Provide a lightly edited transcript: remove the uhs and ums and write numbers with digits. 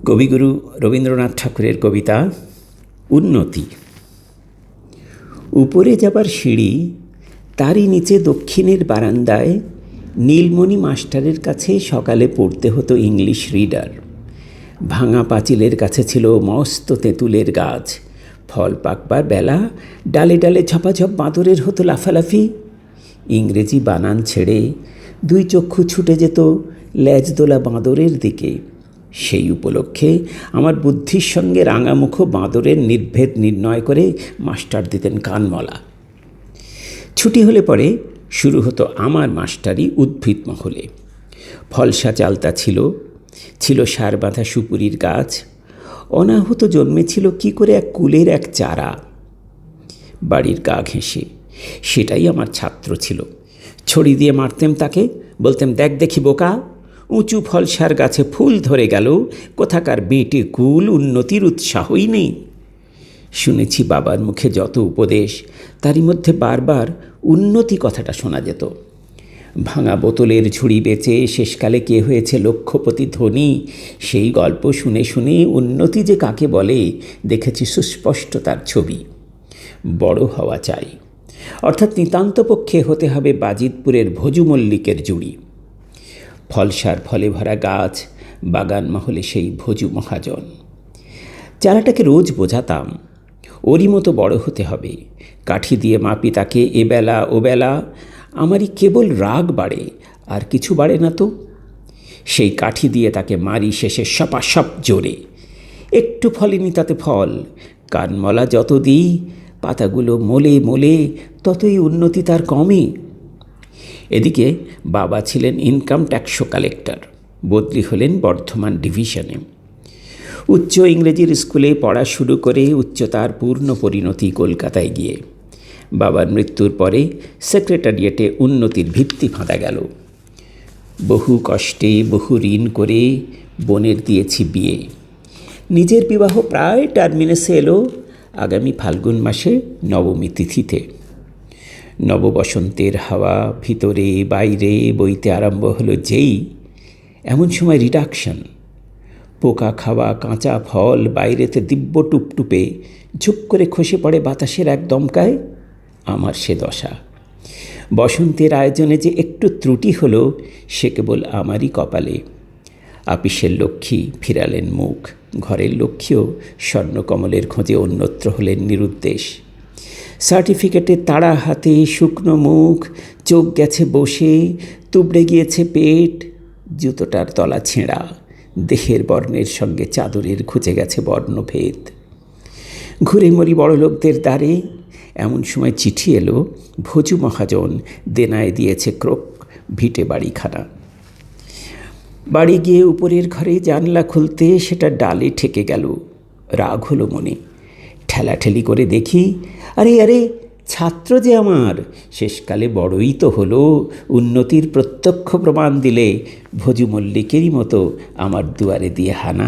কবিগুরু রবীন্দ্রনাথ ঠাকুরের কবিতা উন্নতি। উপরে যাবার সিঁড়ি, তারই নিচে দক্ষিণের বারান্দায় নীলমণি মাস্টারের কাছে সকালে পড়তে হতো ইংলিশ রিডার। ভাঙা পাঁচিলের কাছে ছিল মস্ত তেঁতুলের গাছ। ফল পাকবার বেলা ডালে ডালে ঝপাঝপ বাঁদরের হতো লাফালাফি। ইংরেজি বানান ছেড়ে দুই চক্ষু ছুটে যেত ল্যাজদোলা বাঁদরের দিকে। সেই উপলক্ষে আমার বুদ্ধির সঙ্গে রাঙামুখো বাঁদরের নির্ভেদ নির্ণয় করে মাস্টার দিতেন কানমলা। ছুটি হলে পরে শুরু হতো আমার মাস্টারি উদ্ভিদ মহলে। ফলসা চালতা ছিল সার বাঁধা সুপুরির গাছ। অনাহত জন্মেছিল কি করে এক কুলের এক চারা। বাড়ির গা ঘেঁষে সেটাই আমার ছাত্র ছিল। ছড়ি দিয়ে মারতেম তাকে, বলতেম, দেখ দেখি বোকা, উঁচু ফলসার গাছে ফুল ধরে গেল, কোথাকার বেটে কুল, উন্নতির উৎসাহই নেই। শুনেছি বাবার মুখে যত উপদেশ, তারই মধ্যে বারবার উন্নতি কথাটা শোনা যেত। ভাঙা বোতলের ঝুড়ি বেচে শেষকালে কে হয়েছে লক্ষপতি ধনী, সেই গল্প শুনে শুনে উন্নতি যে কাকে বলে দেখেছি সুস্পষ্ট তার ছবি। বড় হওয়া চাই, অর্থাৎ নিতান্ত পক্ষে হতে হবে বাজিতপুরের ভজু মল্লিকের জুড়ি। ফলসার ফলে ভরা গাছ, বাগান মহলে সেই ভজু মহাজন। চারাটাকে রোজ বোঝাতাম, ওরই মতো বড় হতে হবে। কাঠি দিয়ে মাপি তাকে এবেলা ওবেলা। আমারই কেবল রাগ বাড়ে, আর কিছু বাড়ে না তো। সেই কাঠি দিয়ে তাকে মারি শেষে সপাসপ জোরে। একটু ফলেনি তাতে ফল। কানমলা যত দিই, পাতাগুলো মোলে মোলে ততই উন্নতি তার কমে। এদিকে বাবা ছিলেন ইনকাম ট্যাক্স কালেক্টর, বদলি হলেন বর্ধমান ডিভিশনে। উচ্চ ইংরেজির স্কুলে পড়া শুরু করে উচ্চতার পূর্ণ পরিণতি কলকাতায় গিয়ে। বাবার মৃত্যুর পরে সেক্রেটারিয়েটে উন্নতির ভিত্তি ফাঁদা গেল। বহু কষ্টে বহু ঋণ করে বোনের দিয়েছি বিয়ে। নিজের বিবাহ প্রায় টার্মিনেসে এলো আগামী ফাল্গুন মাসে নবমী তিথিতে। নববসন্তের হাওয়া ভিতরে বাইরে বইতে আরম্ভ হলো যেই, এমন সময় রিডাকশন। পোকা খাওয়া কাঁচা ফল বাইরেতে দিব্য টুপটুপে ঝুপ করে খসে পড়ে বাতাসের এক দমকায়। আমার সে দশা। বসন্তের আয়োজনে যে একটু ত্রুটি হলো সে কেবল আমারই কপালে। আপিসের লক্ষ্মী ফিরালেন মুখ, ঘরের লক্ষ্মীও স্বর্ণকমলের খোঁজে অন্যত্র হলেন নিরুদ্দেশ। সার্টিফিকেটের তাড়া হাতে, শুকনো মুখ, চোখ গেছে বসে, তুবড়ে গিয়েছে পেট, জুতোটার তলা ছেঁড়া, দেহের বর্ণের সঙ্গে চাদরের ঘুচে গেছে বর্ণভেদ। ঘুরে মরি বড়লোকদের দ্বারে। এমন সময় চিঠি এলো, ভজু মহাজন দেনায় দিয়েছে ক্রোক ভিটে বাড়িখানা। বাড়ি গিয়ে উপরের ঘরে জানলা খুলতে সেটা ডালে ঠেকে গেল। রাগ হলো মনে। ঠেলাঠেলি করে দেখি, আরে আরে ছাত্র যে আমার, শেষকালে বড়ই তো হলো। উন্নতির প্রত্যক্ষ প্রমাণ দিলে ভজু মল্লিকেরই মতো আমার দুয়ারে দিয়ে হানা।